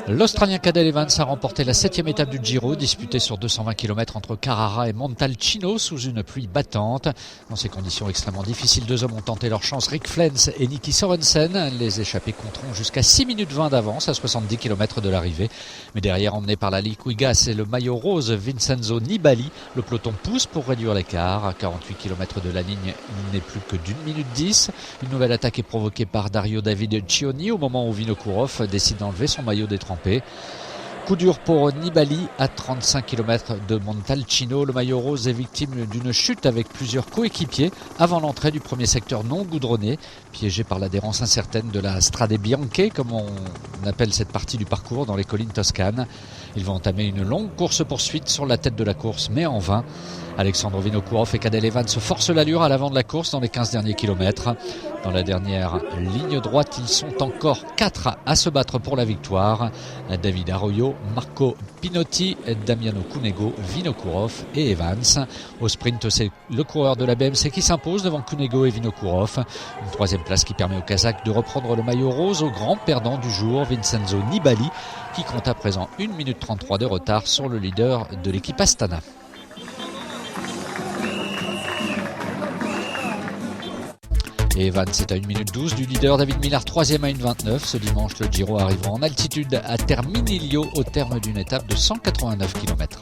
L'Australien Cadel Evans a remporté la 7e étape du Giro, disputée sur 220 km entre Carrara et Montalcino sous une pluie battante. Dans ces conditions extrêmement difficiles, deux hommes ont tenté leur chance, Rick Flens et Niki Sørensen. Les échappés compteront jusqu'à 6 minutes 20 d'avance à 70 km de l'arrivée. Mais derrière, emmené par la Liquigas et le maillot rose Vincenzo Nibali, le peloton pousse pour réduire l'écart. À 48 km de la ligne, il n'est plus que d'1 minute 10. Une nouvelle attaque est provoquée par Dario David Cioni au moment où Vinokourov décide d'enlever son maillot détrempé. Coup dur pour Nibali à 35 km de Montalcino. Le maillot rose est victime d'une chute avec plusieurs coéquipiers avant l'entrée du premier secteur non goudronné, piégé par l'adhérence incertaine de la Strade Bianche, comme on appelle cette partie du parcours dans les collines toscanes. Ils vont entamer une longue course-poursuite sur la tête de la course, mais en vain. Alexandre Vinokourov et Cadel Evans se forcent l'allure à l'avant de la course dans les 15 derniers kilomètres. Dans la dernière ligne droite, ils sont encore 4 à se battre pour la victoire. David Arroyo, Marco Pinotti, Damiano Cunego, Vinokourov et Evans. Au sprint, c'est le coureur de la BMC qui s'impose devant Cunego et Vinokourov. Une troisième place qui permet aux Kazakhs de reprendre le maillot rose au grand perdant du jour, Vincenzo Nibali, qui compte à présent 1 minute 33 de retard sur le leader de l'équipe Astana. Et Evans est à 1 minute 12 du leader David Millar, 3e à 1,29. Ce dimanche, le Giro arrivera en altitude à Terminilio au terme d'une étape de 189 km.